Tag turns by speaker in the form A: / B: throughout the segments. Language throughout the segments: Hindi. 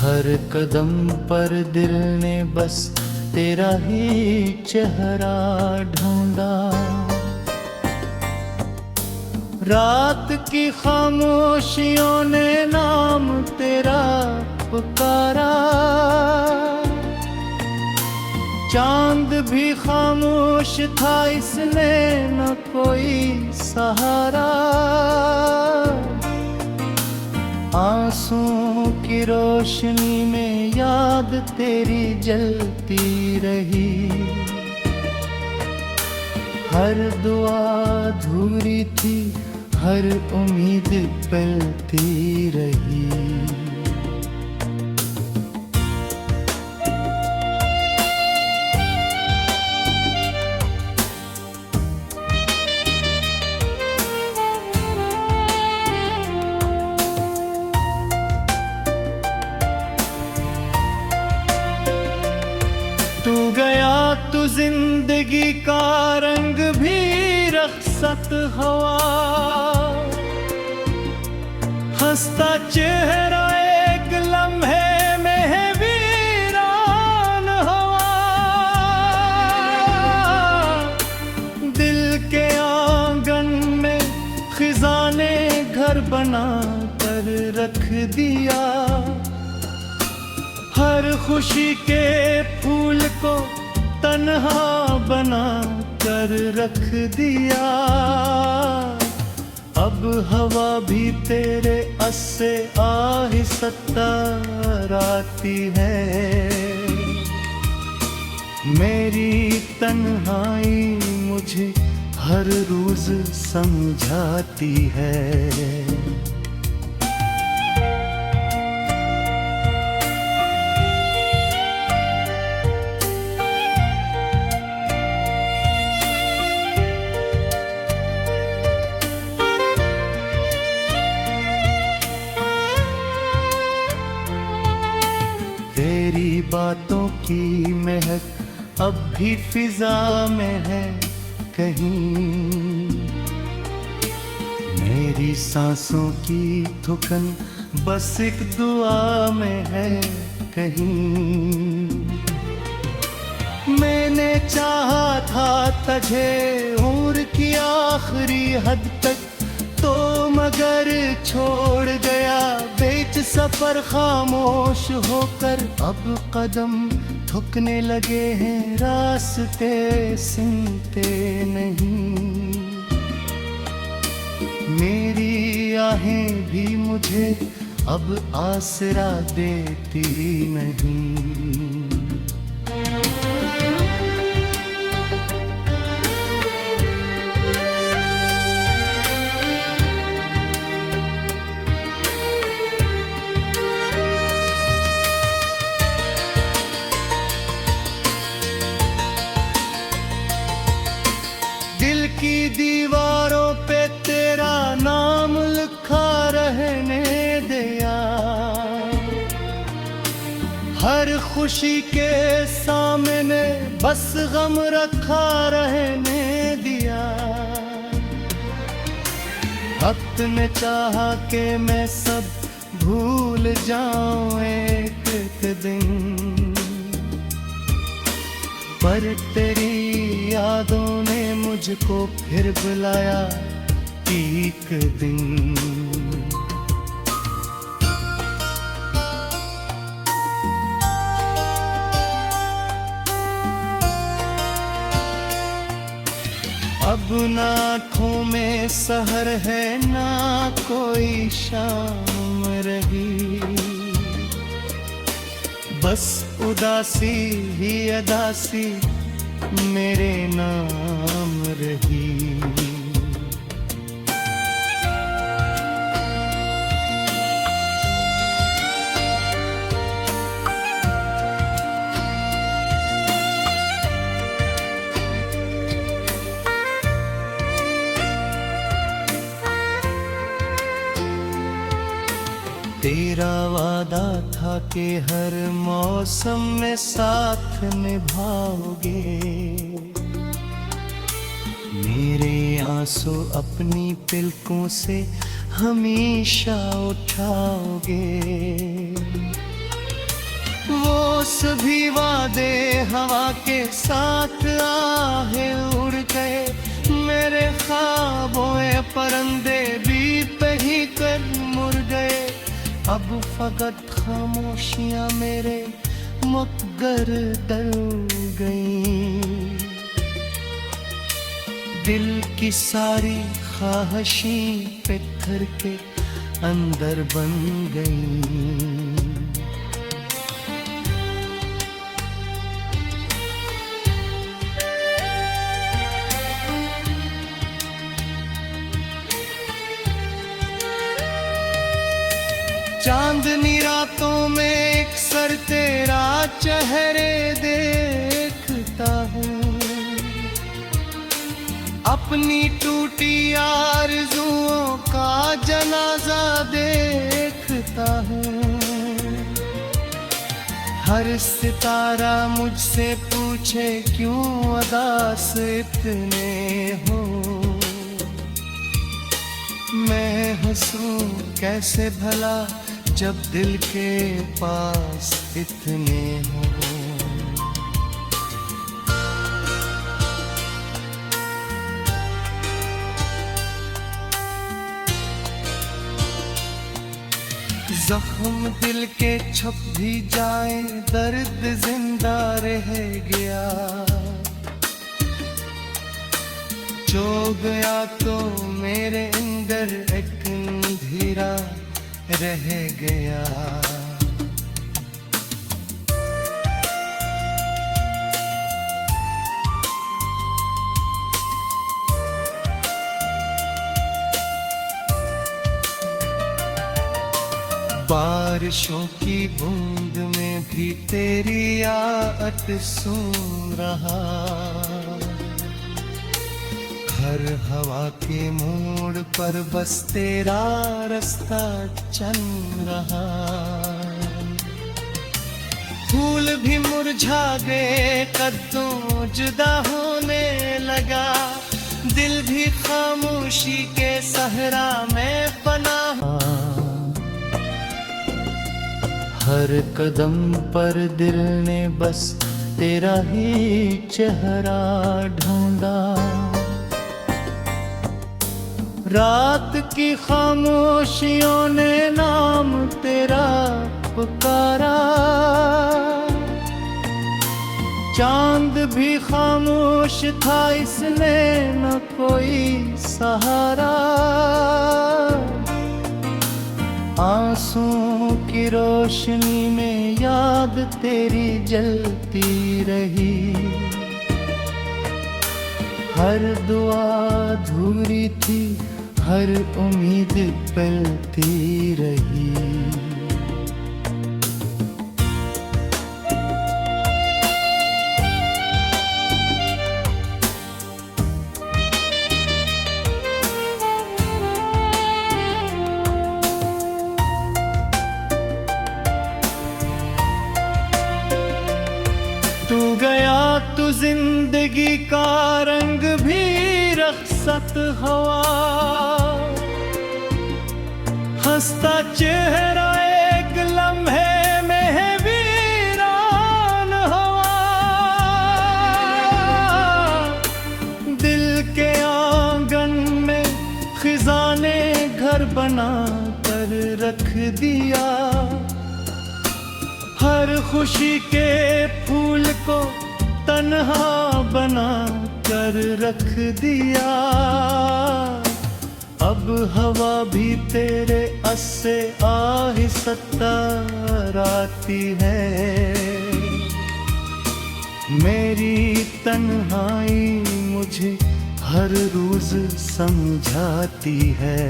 A: हर कदम पर दिल ने बस तेरा ही चेहरा ढूंढा। रात की खामोशियों ने नाम तेरा पुकारा। चांद भी खामोश था, इसने न कोई सहारा। आंसुओं की रोशनी में याद तेरी जलती रही। हर दुआ अधूरी थी, हर उम्मीद पलती रही। तू गया तो जिंदगी का रंग भी रखसत हवा। हंसता चेहरा एक लम्हे में है वीरान हवा। दिल के आंगन में खिज़ां ने घर बना कर रख दिया। हर खुशी के फूल को तन्हा बना कर रख दिया। अब हवा भी तेरे अस्से आहिस्ता आती है। मेरी तन्हाई मुझे हर रोज समझाती है। तेरी बातों की महक अब भी फिजा में है कहीं। मेरी सांसों की थुकन बस एक दुआ में है कहीं। मैंने चाहा था तुझे उम्र की आखिरी हद तक, तो मगर छोड़ गया बीच सफर खामोश होकर। अब कदम थकने लगे हैं, रास्ते सुनते नहीं। मेरी आहें भी मुझे अब आसरा देती नहीं। दिल की दीवारों पे तेरा नाम लिखा रहने दिया। हर खुशी के सामने बस गम रखा रहने दिया। वक्त ने चाहा कि मैं सब भूल जाऊं एक दिन, पर तेरी यादों ने मुझको फिर बुलाया एक दिन। अब ना आँखों में सहर है, ना कोई शाम रही। बस उदासी ही अदासी मेरे नाम रही। तेरा वादा था कि हर मौसम में साथ निभाओगे। मेरे आंसू अपनी पलकों से हमेशा उठाओगे। ओस भी वादे हवा के साथ आहे उड़ गए, मेरे ख्वाबों परंदे भी पही कर मुड़ गए। अब फकत खामोशियां मेरे मुतगर डल गईं, दिल की सारी ख्वाहिशें पत्थर के अंदर बन गईं। चांदनी रातों में एक सर तेरा चेहरे देखता हूँ, अपनी टूटी आरज़ुओं का जनाजा देखता हूँ। हर सितारा मुझसे पूछे क्यों उदास इतने हो, मैं हंसूं कैसे भला जब दिल के पास इतने हो। जख्म दिल के छप भी जाए, दर्द जिंदा रह गया, जो गया तो मेरे अंदर एक अंधेरा रह गया। बारिशों की बूंद में भी तेरी आहट सुन रहा, हर हवा के मोड़ पर बस तेरा रास्ता चल रहा। फूल भी मुरझा गए, कद्दू जुदा होने लगा, दिल भी खामोशी के सहरा में बना। हर कदम पर दिल ने बस तेरा ही चेहरा ढूंढा, रात की खामोशियों ने नाम तेरा पुकारा। चांद भी खामोश था, इसने न कोई सहारा। आंसुओं की रोशनी में याद तेरी जलती रही, हर दुआ अधूरी थी, हर उम्मीद पलती रही। तू गया तो जिंदगी का रंग भी रखसत हवा, हंसता चेहरा एक लम्हे में है वीरान हवा। दिल के आंगन में खिज़ां ने घर बना कर रख दिया, हर खुशी के फूल को तन्हा बना कर रख दिया। अब हवा भी तेरे अस्से आहिस्ता आती है, मेरी तन्हाई मुझे हर रोज समझाती है।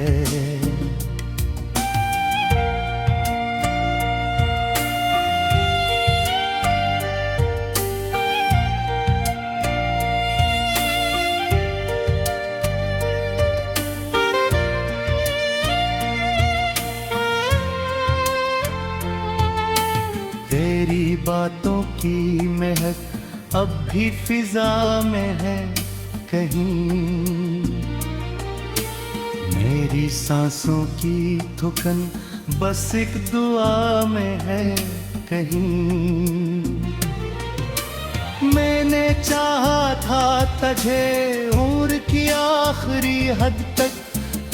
A: तेरी बातों की महक अब भी फिजा में है कहीं, मेरी सांसों की थुकन बस एक दुआ में है कहीं। मैंने चाहा था तुझे उम्र की आखिरी हद तक,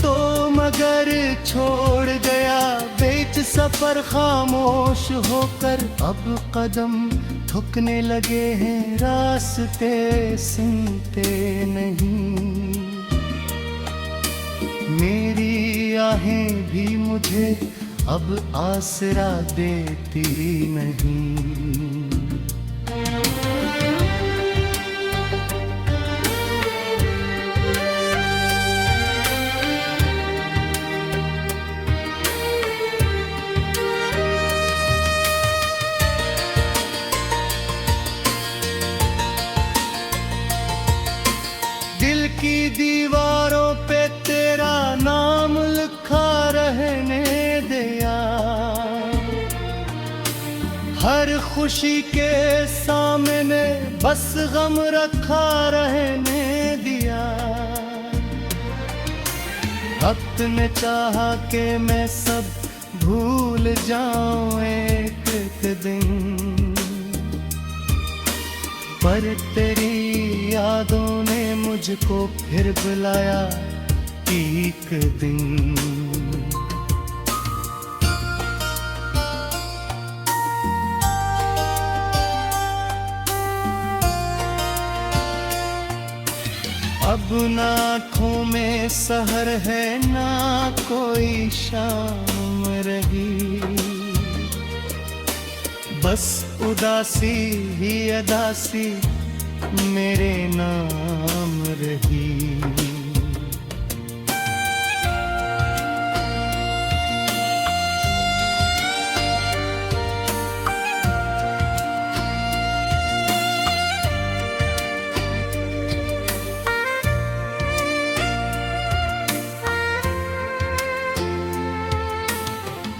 A: तो मगर छोड़ गया बीच सफर खामोश होकर। अब कदम थकने लगे हैं, रास्ते सुनते नहीं। मेरी आहें भी मुझे अब आसरा देती नहीं। दिल की दीवारों पे तेरा नाम लिखा रहने दिया, हर खुशी के सामने बस गम रखा रहने दिया। वक्त ने चाहा कि मैं सब भूल जाऊं एक दिन, पर तेरी यादों ने मुझको फिर बुलाया एक दिन। अब ना आँखों में सहर है, ना कोई शाम रही, बस उदासी ही अदासी मेरे नाम रही।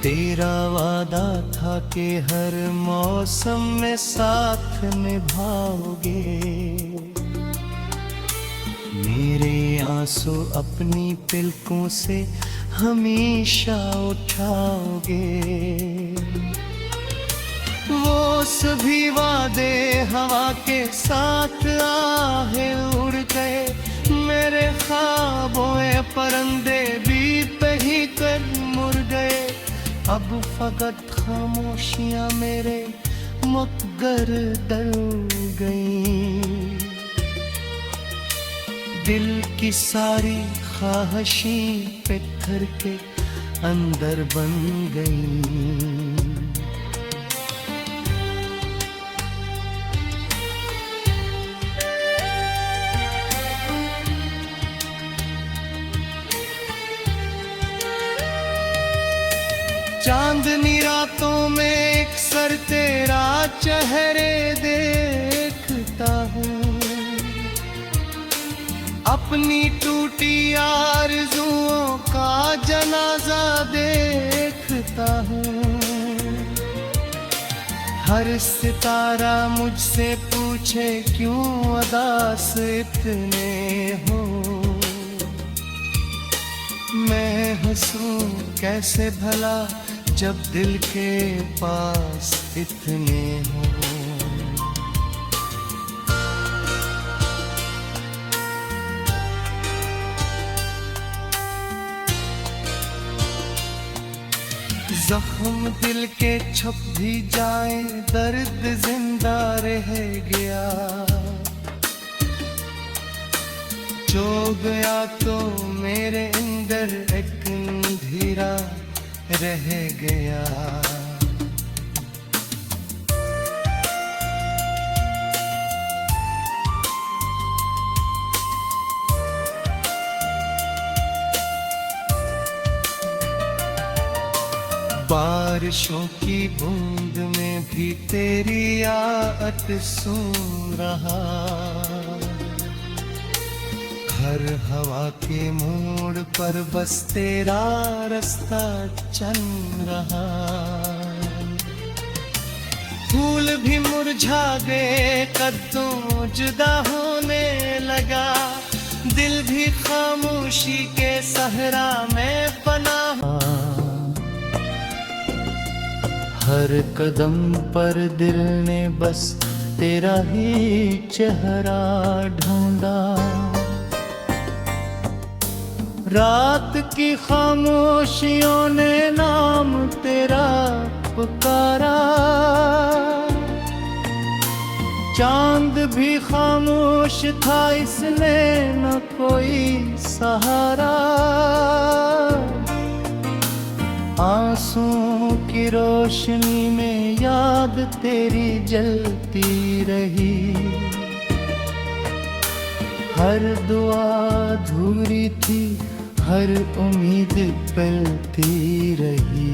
A: तेरा वादा था कि हर मौसम में साथ निभाओगे, मेरे आंसू अपनी पलकों से हमेशा उठाओगे। वो सभी वादे हवा के साथ आहे उड़ गए, मेरे ख्वाबों परंदे भी कहीं कर मुड़ गए। अब फकत खामोशियां मेरे मगर डर गई, दिल की सारी ख्वाहिशें पत्थर के अंदर बन गई। चांदनी रातों में एक सर तेरा चेहरे देखता हूँ, अपनी टूटी आरज़ुओं का जनाजा देखता हूँ। हर सितारा मुझसे पूछे क्यों उदास इतने हो, मैं हंसूं कैसे भला जब दिल के पास इतने हो। जख्म दिल के छुप भी जाए, दर्द जिंदा रह गया, जो गया तो मेरे अंदर एक अंधेरा रह गया। बारिशों की बूंद में भी तेरी आहट सुन रहा, हर हवा के मोड़ पर बस तेरा रास्ता चल रहा। फूल भी मुरझा गए, कद्दू जुदा होने लगा, दिल भी खामोशी के सहरा में फना।
B: हर कदम पर दिल ने बस
A: तेरा ही चेहरा ढूंढा। रात की खामोशियों ने नाम तेरा पुकारा, चांद भी खामोश था, इसने न कोई सहारा। आंसुओं की रोशनी में याद तेरी जलती रही, हर दुआ अधूरी थी, हर उम्मीद पलती रही।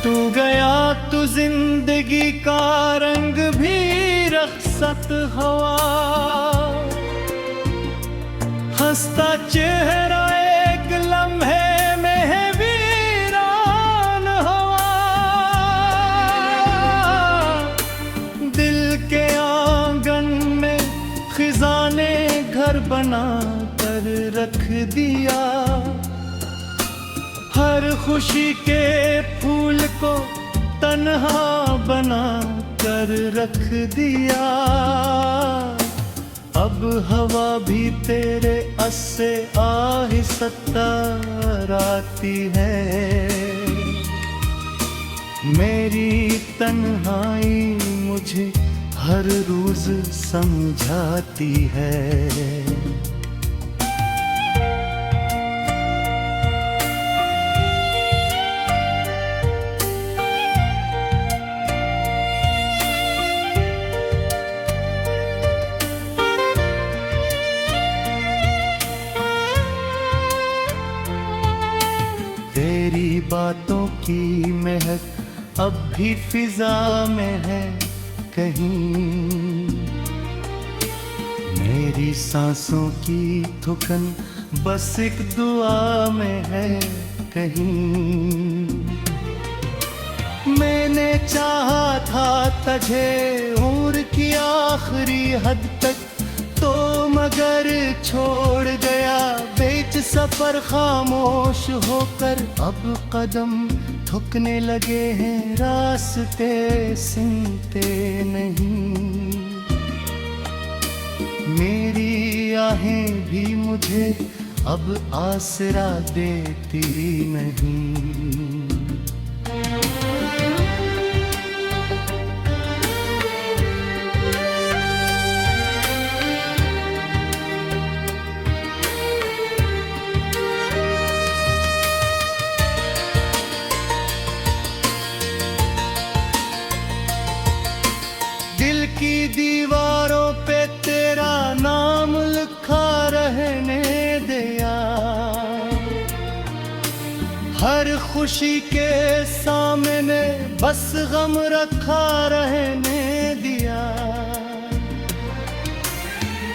A: तू गया तो जिंदगी का रंग भी रखसत हवा, हंसता चेहरा एक लम्हे में है वीरान हवा। दिल के आंगन में खिज़ां ने घर बना कर रख दिया, हर खुशी के फूल को तन्हा बना कर रख दिया। अब हवा भी तेरे अस्से आहिस्ता आती है, मेरी तन्हाई मुझे हर रोज समझाती है। तेरी बातों की महक अब भी फिजा में है कहीं, मेरी सांसों की थुकन बस एक दुआ में है कहीं। मैंने चाहा था तुझे उम्र की आखिरी हद तक, तो मगर छोड़ गया बीच सफर खामोश होकर। अब कदम थकने लगे हैं, रास्ते सुनते नहीं, मेरी आहें भी मुझे अब आसरा देती नहीं। दिल की दीवारों पे तेरा नाम लिखा रहने दिया, हर खुशी के सामने बस गम रखा रहने दिया।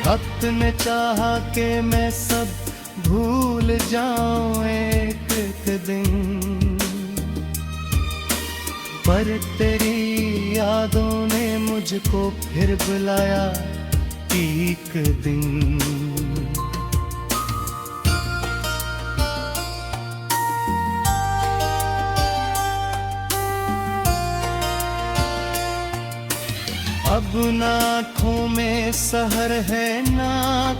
A: वक्त ने चाहा कि मैं सब भूल जाऊं एक दिन, पर तेरी यादों ने मुझको फिर बुलाया एक दिन। अब ना आँखों में सहर है, ना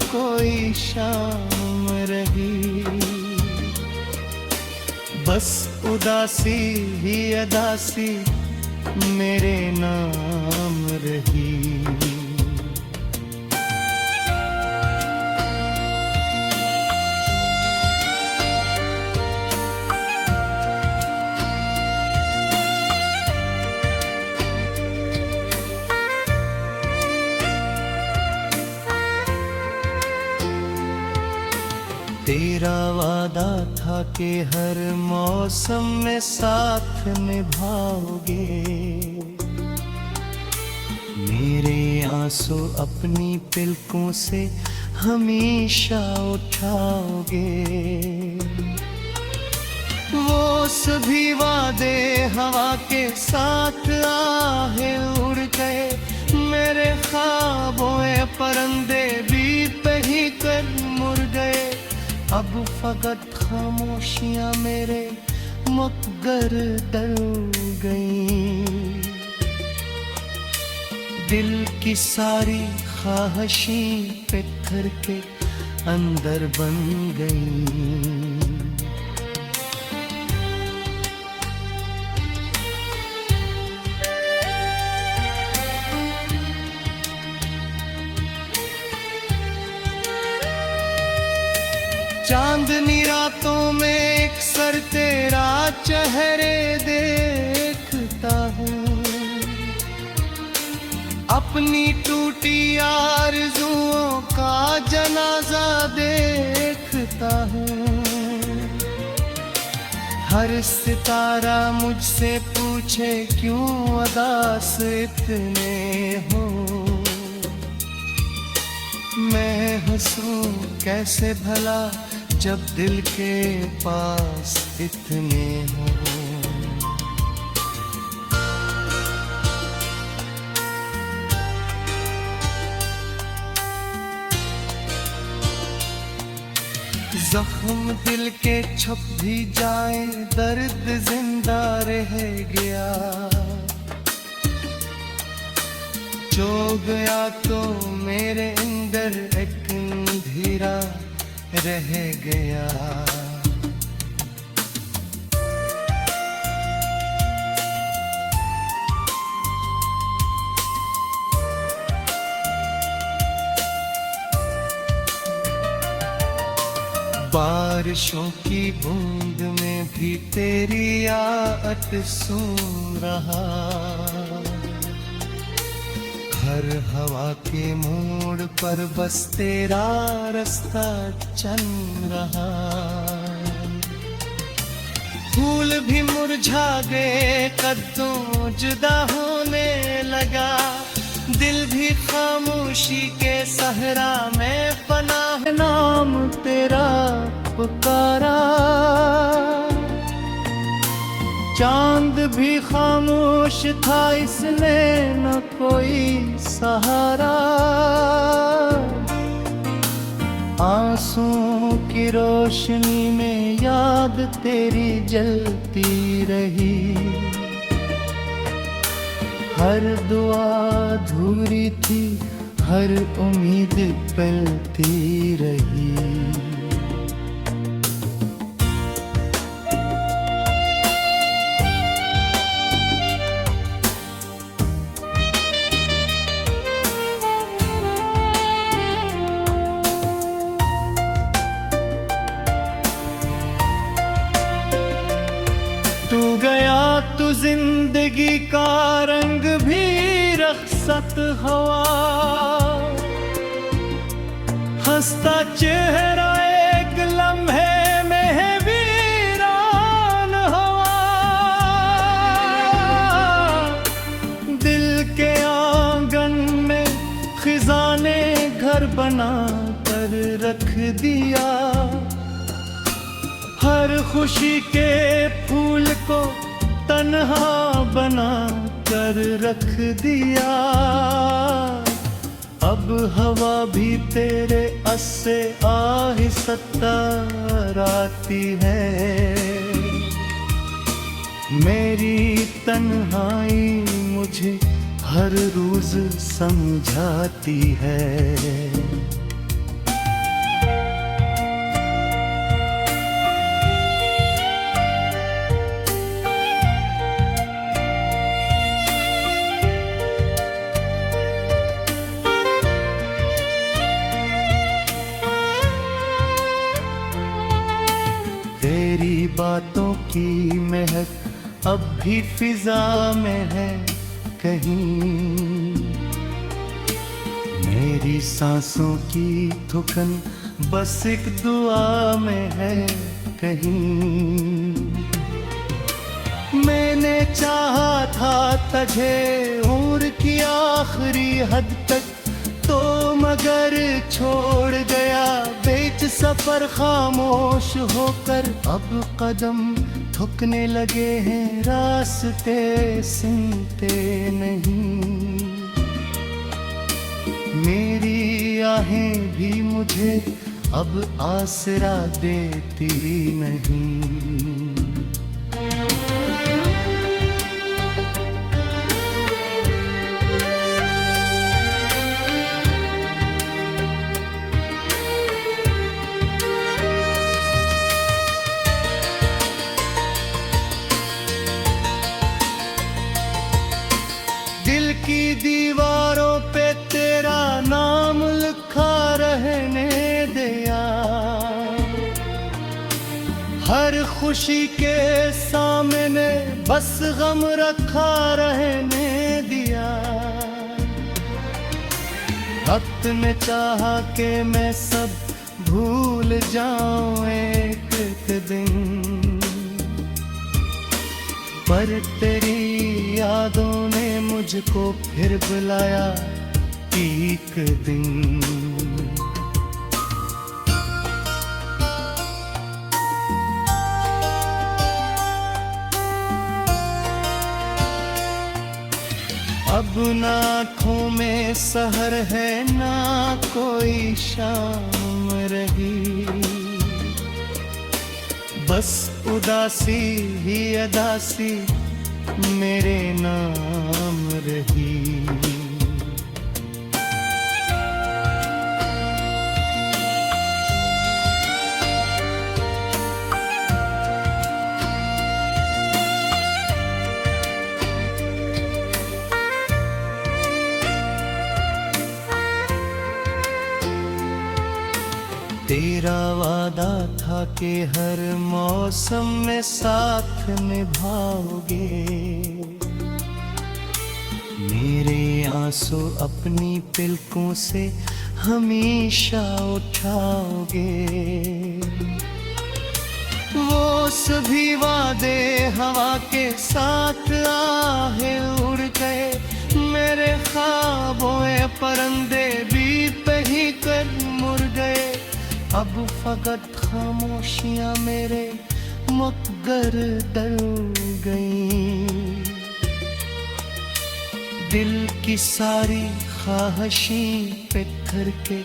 A: कोई शाम रही, बस उदासी ही अदासी मेरे नाम रही। तेरा वादा था कि हर मौसम में साथ निभाओगे, मेरे आंसू अपनी पलकों से हमेशा उठाओगे। वो सभी वादे हवा के साथ आहे उड़ गए, मेरे ख्वाबों परंदे भी कहीं कर मुड़ गए। अब फकत खामोशियां मेरे मगर डर गई, दिल की सारी ख्वाहिशें पत्थर के अंदर बन गई। चांदनी रातों में एक सर तेरा चेहरे देखता हूँ, अपनी टूटी आरज़ुओं का जनाजा देखता हूँ। हर सितारा मुझसे पूछे क्यों उदास इतने हो, मैं हंसूं कैसे भला जब दिल के पास इतने हो। जख्म दिल के छप भी जाए, दर्द जिंदा रह गया, जो गया तो मेरे अंदर एक अंधेरा रह गया। बारिशों की बूंद में भी तेरी आहट सुन रहा, हर हवा के मोड़ पर बस तेरा रास्ता चल रहा। फूल भी मुरझा गए, कद्दू जुदा होने लगा, दिल भी खामोशी के सहरा में फना है। नाम तेरा पुकारा, चांद भी खामोश था, इसने न कोई सहारा। आंसुओं की रोशनी में याद तेरी जलती रही, हर दुआ अधूरी थी, हर उम्मीद पलती रही। तू गया तो जिंदगी का रंग भी रखसत हवा, हंसता चेहरा एक लम्हे में है वीरान हवा। दिल के आंगन में खिजाने घर बना कर रख दिया, हर खुशी के फूल को तन्हा बना कर रख दिया। अब हवा भी तेरे अससे आहिस्ता आती है, मेरी तन्हाई मुझे हर रोज समझाती है। तेरी बातों की महक अब भी फिजा में है कहीं, मेरी सांसों की थुकन बस एक दुआ में है कहीं। मैंने चाहा था तुझे उम्र की आखिरी हद तक, तो मगर घर छोड़ गया बीच सफर खामोश होकर, अब कदम थकने लगे हैं रास्ते सुनते नहीं। मेरी आहें भी मुझे अब आसरा देती नहीं। दिल की दीवारों पे तेरा नाम लिखा रहने दिया, हर खुशी के सामने बस गम रखा रहने दिया। वक्त ने चाहा कि मैं सब भूल जाऊं एक दिन, पर तेरी यादों ने मुझको फिर बुलाया एक दिन। अब ना आँखों में सहर है ना कोई शाम रही, बस उदासी ही अदासी मेरे नाम रही। तेरा वादा था कि हर मौसम में साथ निभाओगे, मेरे आंसू अपनी पलकों से हमेशा उठाओगे। वो सभी वादे हवा के साथ आहे उड़ गए, मेरे ख्वाबों परंदे भी पही कर मुड़ गए। अब फकत खामोशियां मेरे मुखगर डल गईं, दिल की सारी ख्वाहिशें पत्थर के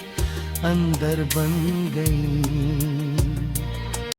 A: अंदर बन गईं।